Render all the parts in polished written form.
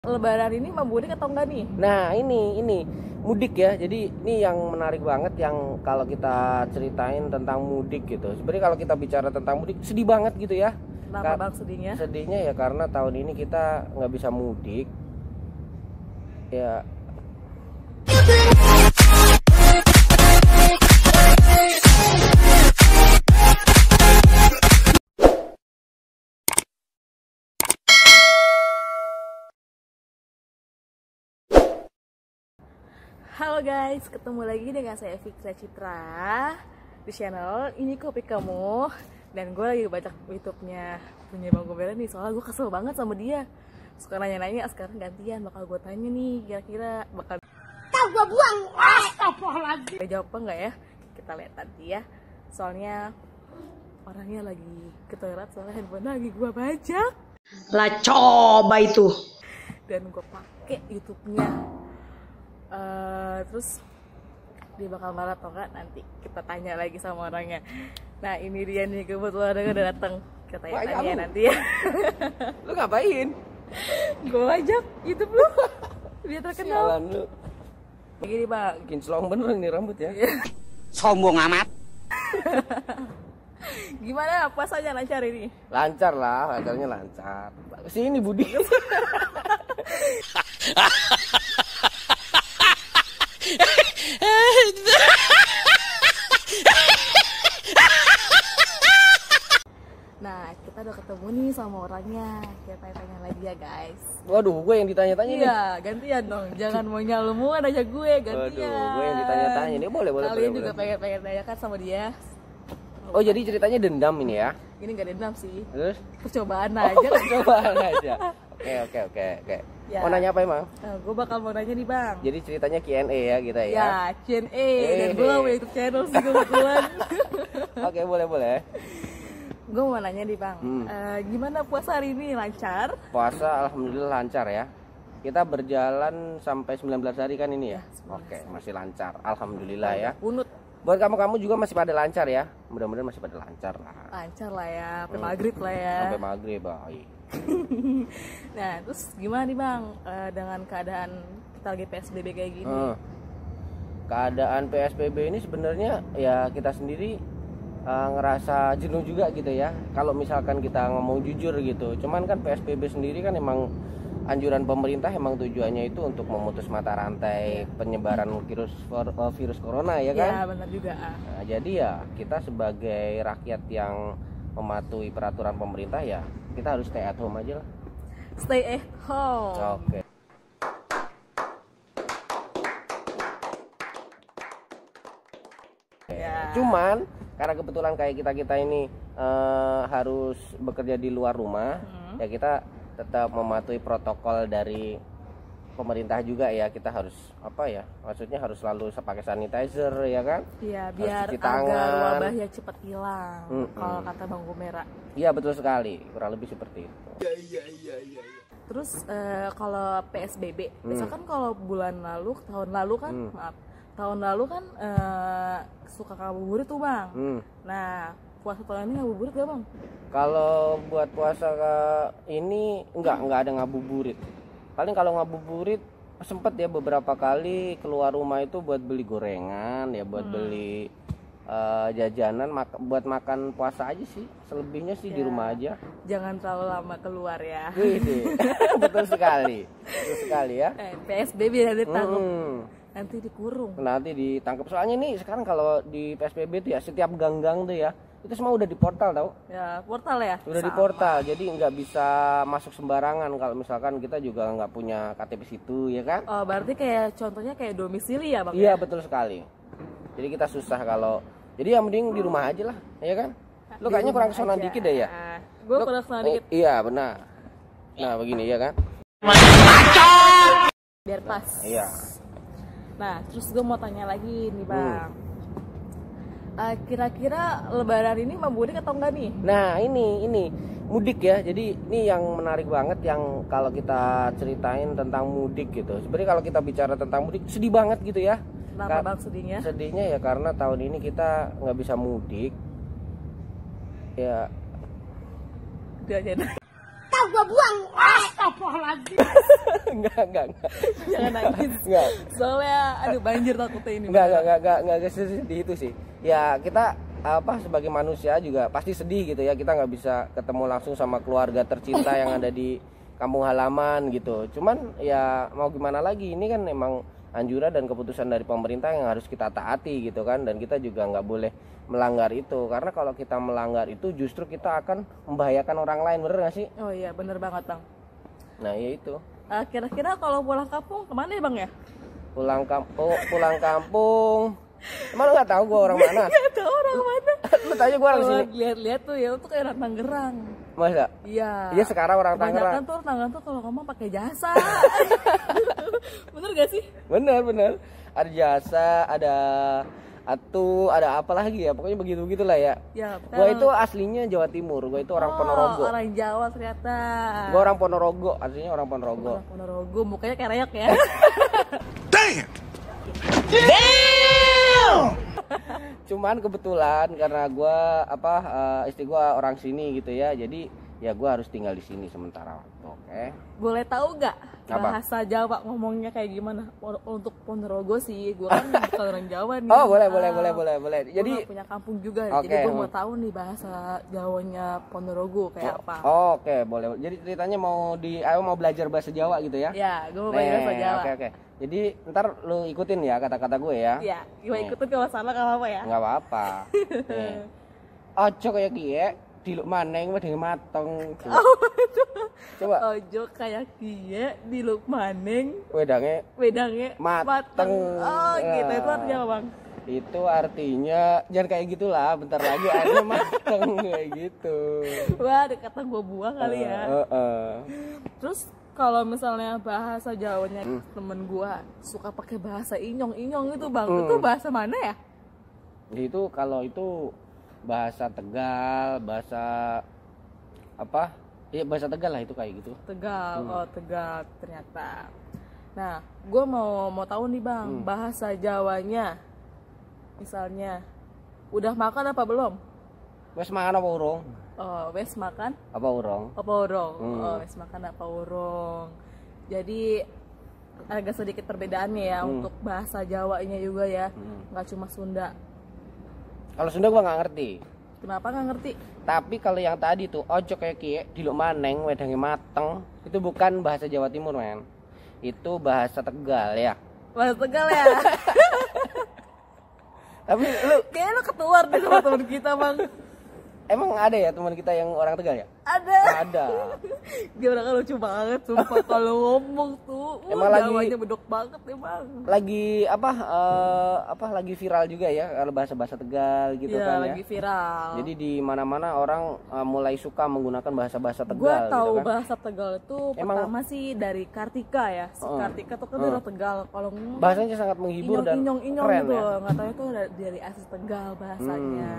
Lebaran ini mau mudik atau enggak nih? Nah ini mudik ya. Jadi ini yang menarik banget yang kalau kita ceritain tentang mudik gitu. Sebenarnya kalau kita bicara tentang mudik sedih banget gitu ya. Kenapa bang sedihnya? Sedihnya ya karena tahun ini kita nggak bisa mudik. Ya. Halo guys, ketemu lagi dengan saya Fiksa Citra di channel Ini Kopi Kamu. Dan gue lagi baca YouTube-nya punya Bang Gobera nih, soalnya gue kesel banget sama dia. Suka nanya-nanya, sekarang gantian bakal gue tanya nih, kira-kira bakal Tahu gue buang. Astagfirullahaladzim. jawab apa enggak ya? Kita lihat nanti ya. Soalnya orangnya lagi ke toilet, soalnya handphone lagi gue baca. Lah coba itu. Dan gue pakai YouTube-nya. Terus dia bakal marah atau enggak, nanti kita tanya lagi sama orangnya. Nah ini dia nih, kebetulan orangnya udah datang. Kita tanya nanti ya. Lu ngapain? Gue ajak YouTube lu biar terkenal. Sialan lu. Gini bang, Bikin selong bener nih rambut ya. Sombong amat. gimana puasanya lancar ini? Lancar lah, lancarnya lancar. Sini Budi. Nah kita udah ketemu nih sama orangnya. Kita tanya lagi ya guys. Waduh, gue yang ditanya-tanya nih. Iya, gantian dong. Jangan mau nyalumuan aja gue, gantian. Waduh, gue yang ditanya-tanya nih. Boleh. Kalian juga boleh. pengen tanyakan sama dia. Oh, jadi ceritanya dendam ini ya? Ini gak dendam sih, Terus? percobaan aja. Cobaan aja. Oke. Ya. Mau nanya apa emang? Gue bakal mau nanya nih bang. Jadi ceritanya Q&A ya kita ya? Ya, Q&A. Dan gue gak punya YouTube channel sih kebetulan. Oke, boleh. Gue mau nanya nih bang, gimana puasa hari ini, lancar? Puasa alhamdulillah lancar ya. Kita berjalan sampai 19 hari kan ini ya? 19 Oke, masih lancar. Alhamdulillah ya. Unut. Buat kamu juga masih pada lancar ya? Mudah-mudahan masih pada lancar lah. Lancar lah ya, sampai maghrib lah ya. Sampai maghrib, baik. Nah, terus gimana nih bang, dengan keadaan kita lagi PSBB kayak gini? Keadaan PSBB ini sebenarnya ya kita sendiri ngerasa jenuh juga gitu ya. Kalau misalkan kita ngomong jujur gitu. Cuman kan PSBB sendiri kan emang anjuran pemerintah emang tujuannya itu untuk memutus mata rantai penyebaran virus corona ya kan? Ya benar juga. Nah, jadi ya kita sebagai rakyat yang mematuhi peraturan pemerintah ya kita harus stay at home aja lah. Stay at home. Oke. Ya. Cuman karena kebetulan kayak kita ini harus bekerja di luar rumah, ya kita tetap mematuhi protokol dari pemerintah juga ya. Kita harus maksudnya harus selalu pakai sanitizer ya kan? Iya, Harus biar cuci agar tangan. wabahnya cepat hilang. Kalau kata Bang Gomera. Iya betul sekali, kurang lebih seperti itu. Terus kalau PSBB, misalkan kalau tahun lalu kan suka ngabuburit tuh bang. Nah puasa tahun ini ngabuburit gak bang? Kalau buat puasa ini enggak ada ngabuburit. Paling kalau ngabuburit sempet ya beberapa kali keluar rumah itu buat beli gorengan ya, buat beli jajanan, buat makan puasa aja sih. Selebihnya sih di rumah aja. Jangan terlalu lama keluar ya. Betul sekali ya. PSBB nanti ditangkap, nanti dikurung. Nanti ditangkap, soalnya nih sekarang kalau di PSBB tuh ya setiap gang-gang tuh ya itu semua udah di portal tau? Ya portal ya. Udah di portal, jadi nggak bisa masuk sembarangan kalau misalkan kita juga nggak punya KTP situ ya kan? Oh berarti kayak contohnya kayak domisili ya bang? Iya betul sekali. Jadi kita susah kalau, jadi ya mending di rumah aja lah, ya kan? Lu kayaknya kurang kesonan dikit deh ya? Gue kurang kesonan dikit. Iya benar. Nah begini ya kan? Biar pas. Iya. Nah terus gue mau tanya lagi nih bang. Kira-kira lebaran ini mau mudik atau enggak nih? Nah ini mudik ya. Jadi ini yang menarik banget yang kalau kita ceritain tentang mudik gitu. Sebenarnya kalau kita bicara tentang mudik sedih banget gitu ya. Kenapa bang sedihnya? Sedihnya ya karena tahun ini kita nggak bisa mudik. Ya. Dia aja. Tahu gue buang. Astagfirullahaladzim. Enggak. Jangan nangis. Enggak. Soalnya aduh banjir takutnya ini. Enggak sedih itu sih. Ya kita sebagai manusia juga pasti sedih gitu ya, kita nggak bisa ketemu langsung sama keluarga tercinta yang ada di kampung halaman gitu. Cuman ya mau gimana lagi, ini kan memang anjuran dan keputusan dari pemerintah yang harus kita taati gitu kan, dan kita juga nggak boleh melanggar itu, karena kalau kita melanggar itu justru kita akan membahayakan orang lain, bener nggak sih? Oh iya bener banget bang. Nah ya itu. Kira-kira kalau pulang kampung kemana ya bang ya? Pulang kampung. Emang lu nggak tahu gue orang mana? Gak tau orang mana. Lu tanya gue orang sini. Lihat-lihat tuh ya, itu kayak orang Tangerang. Masa? Iya. Iya sekarang orang Tangerang. Kebanyakan tuh orang Tangerang tuh kalau ngomong pakai jasa. Bener gak sih? Bener. Ada jasa, ada atu, ada apa lagi ya? Pokoknya begitulah ya. Ya. Gue itu aslinya Jawa Timur. Gue itu orang Ponorogo. Orang Jawa ternyata. Gue orang Ponorogo, aslinya orang Ponorogo. Orang Ponorogo, mukanya kayak reok ya. Damn! Cuman kebetulan karena gue istri gue orang sini gitu ya, jadi ya gue harus tinggal di sini sementara waktu. Oke. Boleh tahu gak Apa? bahasa Jawa ngomongnya kayak gimana? Untuk Ponorogo sih, gue kan bukan orang Jawa nih. Oh boleh. Jadi gue punya kampung juga, Oke. jadi gue mau tahu nih bahasa Jawanya Ponorogo kayak apa. Oke, boleh. Jadi ceritanya mau belajar bahasa Jawa gitu ya? Ya, gue mau belajar bahasa Jawa. Oke. Jadi ntar lu ikutin ya kata-kata gue ya. Ya, gue ikutin kalau salah gak apa-apa ya. Nggak apa-apa. Nih. Ojo kayak kie, diluk maneng wedenge mateng. Coba. Ojo kayak kie diluk maneng Wedangnya mateng. Oh gitu, itu artinya apa bang? Itu artinya jangan kayak gitulah, bentar lagi artinya mateng kayak gitu. Wah, ada kata gue buang kali ya. Terus kalau misalnya bahasa Jawanya temen gue suka pakai bahasa inyong itu bang, itu bahasa mana ya? Itu kalau itu bahasa Tegal, bahasa apa? Iya bahasa Tegal lah itu kayak gitu. Tegal, oh Tegal ternyata. Nah, gue mau tahu nih bang, bahasa Jawanya, misalnya, udah makan apa belum? Wes makan apa urung? Oh, wes makan? Apa urung? Apa urung? Oh, wes makan apa urung? Jadi agak sedikit perbedaannya ya untuk bahasa Jawanya juga ya, nggak cuma Sunda. Kalau Sunda gua nggak ngerti. Kenapa nggak ngerti? Tapi kalau yang tadi tuh ojo kayak kie, diluk maneng, wedangnya mateng, itu bukan bahasa Jawa Timur men. Itu bahasa Tegal ya. Bahasa Tegal ya. Tapi lu Kayaknya lu ketuar deh sama temen kita bang. emang ada ya teman kita yang orang Tegal ya? Ada. Dia kan lucu banget sumpah kalau ngomong tuh. Emang lagi- Jawanya bedok banget ya bang. Lagi lagi viral juga ya kalau bahasa-bahasa Tegal gitu Iya, kan ya. lagi viral. Jadi di mana-mana orang mulai suka menggunakan bahasa-bahasa Tegal Gue tahu gitu kan. bahasa Tegal itu Emang- pertama sih dari Kartika ya. Si Kartika tuh kan dia orang Tegal. Kalau ngomong Bahasanya sangat menghibur dan inyong keren gitu, ya. nggak tahu itu dari asli Tegal bahasanya.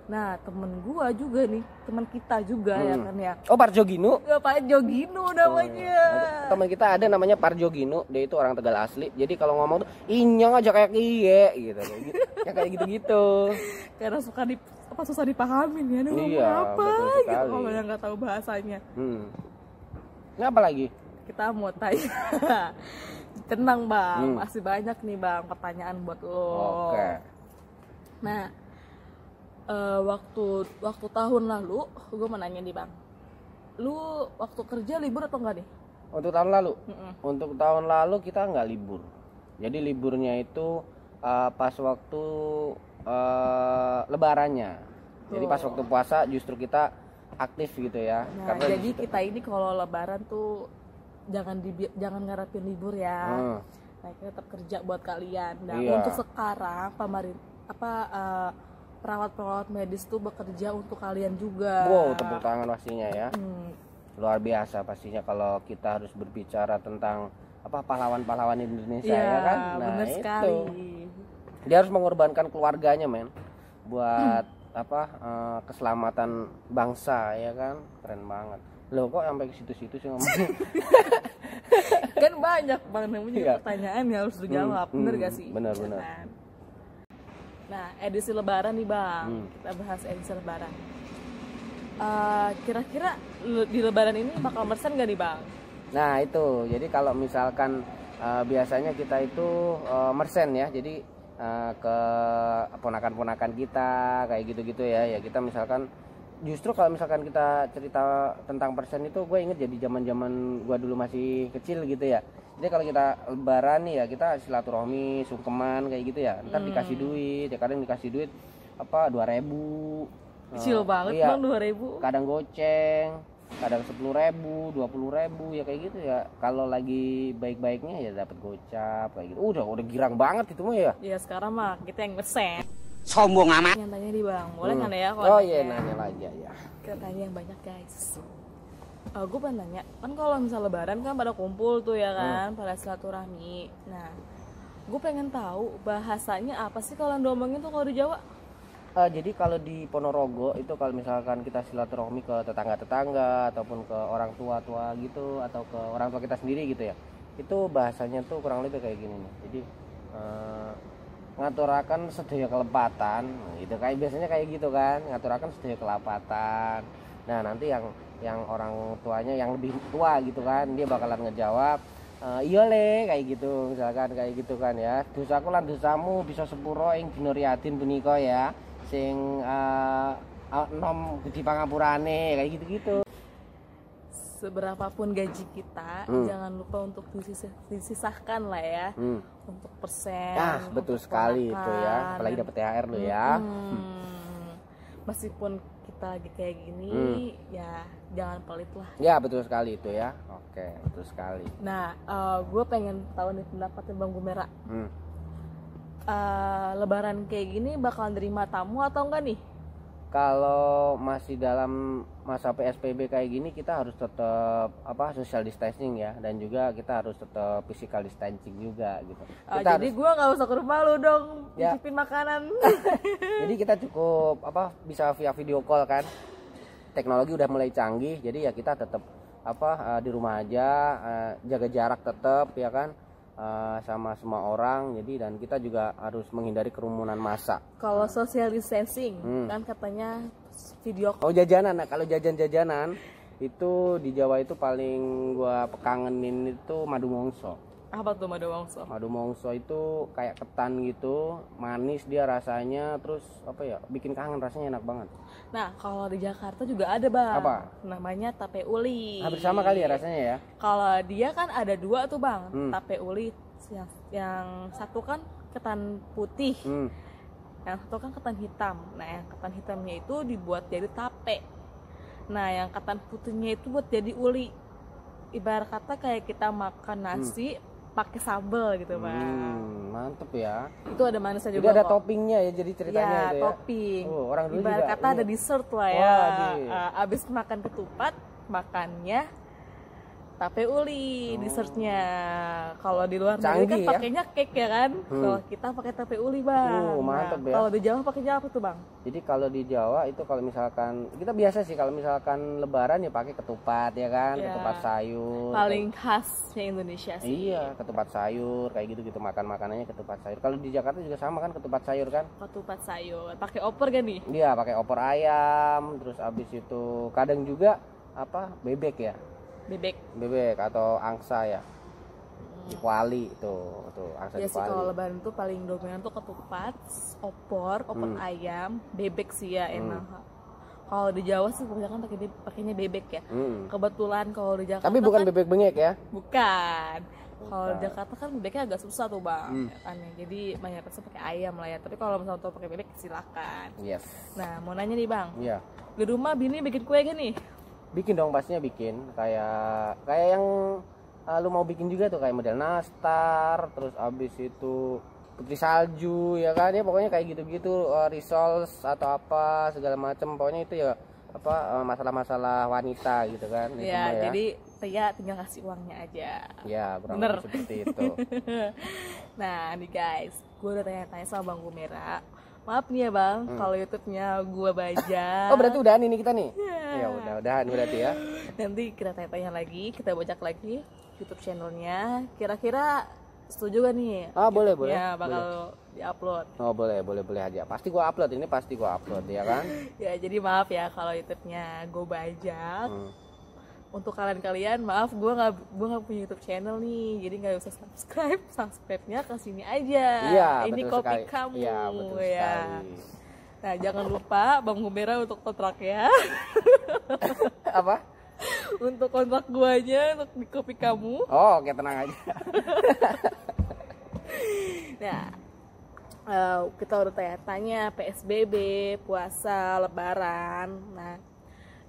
Nah temen gua juga nih, teman kita juga ya kan ya. Oh Parjo Ginu. Ya, Pak Jogino namanya. Teman kita ada namanya Parjo Ginu, dia itu orang Tegal asli. Jadi kalau ngomong tuh inyong aja kayak kie gitu. Ya kayak gitu-gitu. Karena susah dipahamin ya, nih ngomong Iya, apa betul gitu sekali. kalau yang nggak tahu bahasanya. Ini apa lagi? Kita mau tanya. Tenang bang, masih banyak nih bang pertanyaan buat lo. Oke. Nah, waktu tahun lalu, gue mau nanya nih bang, lu waktu kerja libur atau enggak nih? Untuk tahun lalu? Untuk tahun lalu kita nggak libur. Jadi liburnya itu pas waktu lebarannya. Jadi pas waktu puasa justru kita aktif gitu ya. Nah, jadi kita ini kalau lebaran tuh jangan ngarepin libur ya. Nah, kita tetap kerja buat kalian. Nah, Iya. untuk sekarang perawat-perawat medis tuh bekerja untuk kalian juga. Wow, tepuk tangan pastinya ya. Hmm, Luar biasa pastinya kalau kita harus berbicara tentang pahlawan-pahlawan Indonesia Iya, ya kan. bener itu. sekali. Dia harus mengorbankan keluarganya men buat keselamatan bangsa ya kan. Keren banget. Loh kok sampai ke situ-situ sih ngomongnya. Kan banyak bang namanya Iya. pertanyaan yang harus dijawab, bener gak sih? bener. Ya kan? Nah, edisi lebaran nih bang, kita bahas edisi lebaran. Kira-kira di lebaran ini bakal mesen gak nih bang? Nah itu, jadi kalau misalkan biasanya kita itu mersen ya, jadi ke ponakan-ponakan kita kayak gitu-gitu ya. Ya kita misalkan, justru kalau misalkan kita cerita tentang persen itu, gue inget jadi zaman-zaman gue dulu masih kecil gitu ya. Jadi kalau kita lebaran nih ya, kita silaturahmi, sungkeman kayak gitu ya. Ntar dikasih duit, ya kadang dikasih duit apa 2.000. Kecil banget iya. Bang, 2.000. Kadang goceng, kadang 10.000, 20.000 ya kayak gitu ya. Kalau lagi baik-baiknya ya dapat gocap kayak gitu. Udah girang banget itu mah ya. Ya sekarang mah kita yang mesen. Sombong amat. Yang tanya di Bang, boleh kan ya kalau Oh nanya? iya, nanya lagi ya. Kita tanya yang banyak guys. Gue pengen nanya, kan kalau misal lebaran kan pada kumpul tuh ya kan, pada silaturahmi. Nah, gue pengen tahu bahasanya apa sih kalau yang diomongin tuh kalau di Jawa? Jadi kalau di Ponorogo itu kalau misalkan kita silaturahmi ke tetangga-tetangga ataupun ke orang tua-tua gitu, atau ke orang tua kita sendiri gitu ya, itu bahasanya tuh kurang lebih kayak gini nih. Jadi ngaturakan sedaya kelepatan gitu, kayak biasanya kayak gitu kan, ngaturakan sedaya kelepatan. Nah nanti yang orang tuanya yang lebih tua gitu kan, dia bakalan ngejawab iya le, kayak gitu misalkan, kayak gitu kan ya. Dosaku lan dosamu bisa sepuro ing dina riyatin punika ya, sing nom di pangapurane kayak gitu-gitu. Seberapapun gaji kita, jangan lupa untuk disisahkan lah ya, untuk persen. Ah betul sekali itu ya, apalagi dapat THR lo ya. Meskipun kita lagi kayak gini, ya jangan pelit lah. Ya betul sekali itu ya. Oke, betul sekali. Nah, gue pengen tahu nih pendapatnya Bang Gumera. Lebaran kayak gini bakalan terima tamu atau enggak nih? Kalau masih dalam masa PSBB kayak gini, kita harus tetap social distancing ya, dan juga kita harus tetap physical distancing juga gitu. Jadi gue nggak usah ke rumah lu dong, Ya. cicipin makanan. Jadi kita cukup bisa via video call kan. Teknologi udah mulai canggih, jadi ya kita tetap di rumah aja, jaga jarak tetap ya kan, sama semua orang. Jadi dan kita juga harus menghindari kerumunan massa. Kalau social distancing kan katanya video call. Oh jajanan, nah kalau jajan-jajanan itu di Jawa itu paling gua kangenin itu madu mongso. Apa tuh madu mongso? Madu mongso itu kayak ketan gitu, manis dia rasanya, terus bikin kangen, rasanya enak banget. Nah kalau di Jakarta juga ada Bang. Apa? Namanya tape uli. Hampir sama kali ya rasanya ya. Kalau dia kan ada dua tuh Bang, tape uli. Yang satu kan ketan putih, yang satu kan ketan hitam. Nah yang ketan hitamnya itu dibuat jadi tape. Nah yang ketan putihnya itu buat jadi uli. Ibarat kata kayak kita makan nasi pakai sambal gitu Bang. Mantep ya. Itu ada manisnya Jadi juga ada kok. toppingnya ya, jadi ceritanya Ya, itu ya. topping. Orang dulu Ibarat juga kata ada ini. dessert lah ya. Wah, Abis makan ketupat, makannya tape uli dessertnya. Kalau di luar negeri kan Canggih ya. pakainya cake ya kan. Kalau kita pakai tape uli Bang. Mantep ya. Kalau di Jawa pakainya apa tuh Bang? Jadi kalau di Jawa itu kalau misalkan kita biasa sih, kalau misalkan lebaran ya pakai ketupat ya kan, Ya. ketupat sayur. Paling khasnya Indonesia sih. Iya, ketupat sayur kayak gitu makanannya ketupat sayur. Kalau di Jakarta juga sama kan, ketupat sayur kan. Ketupat sayur. Pakai opor kan nih? Dia pakai opor ayam, terus abis itu kadang juga bebek ya. Bebek atau angsa ya. Di Kuali tuh angsa Ya di sih Kuali. kalau lebaran tuh paling dominan tuh ketupat, opor ayam, bebek sih ya enak. Kalau di Jawa sih kebanyakan pakainya bebek ya. Kebetulan kalau di Jakarta Tapi bukan kan, bebek bengek ya. bukan. Kalau di Jakarta kan bebeknya agak susah tuh Bang, ya kan ya. Jadi banyak person pakai ayam lah ya. Tapi kalau misalnya tuh pakai bebek silakan. Yes. Nah mau nanya nih Bang, Iya. di rumah bini bikin kue gak nih? Bikin dong, pastinya bikin. Kayak yang lu mau bikin juga tuh, kayak model nastar, terus abis itu putri salju ya kan ya, pokoknya kayak gitu-gitu, risoles atau apa segala macam, pokoknya itu ya masalah-masalah wanita gitu kan. Itu Ya, mah ya. jadi Tia tinggal kasih uangnya aja. Ya kurang Bener. lebih seperti itu. Nah nih guys, gue udah tanya-tanya sama Bang Gumera. Maaf nih ya Bang, kalau YouTube-nya gue bajak. Oh berarti udahan ini kita nih. Ya udahan berarti ya. Nanti kita tanya-tanya lagi, kita bajak lagi YouTube channelnya. Kira-kira setuju gak nih? Boleh. Ya bakal diupload. Oh boleh aja. Pasti gua upload, ini pasti gua upload ya kan. Ya jadi maaf ya kalau YouTube-nya gue bajak. untuk kalian maaf gue nggak punya YouTube channel nih, jadi nggak usah subscribe-nya ke sini aja. Iya, ini betul kopi sekali. kamu Iya, betul ya. sekali. Nah jangan lupa Bang Gubera untuk kontraknya. Apa? Untuk kontrak guanya untuk di kopi kamu. Oh, oke, tenang aja. Nah, kita udah tanya PSBB, puasa, Lebaran. Nah,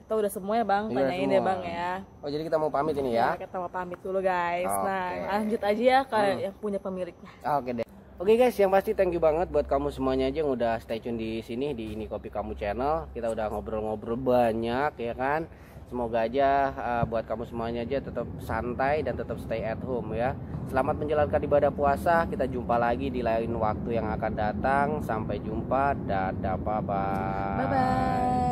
kita udah semua ya Bang, Iya, tanyain semua. ya Bang ya. Oh, jadi kita mau pamit ini ya? Nah, kita mau pamit dulu guys. Oke. Nah, lanjut aja ya ke yang punya pemiliknya. Oke deh. Oke guys, yang pasti thank you banget buat kamu semuanya aja yang udah stay tune di sini di Ini Kopi Kamu channel. Kita udah ngobrol-ngobrol banyak ya kan. Semoga aja buat kamu semuanya aja tetap santai dan tetap stay at home ya. Selamat menjalankan ibadah puasa. Kita jumpa lagi di lain waktu yang akan datang. Sampai jumpa. Dadah, bye bye. Bye bye.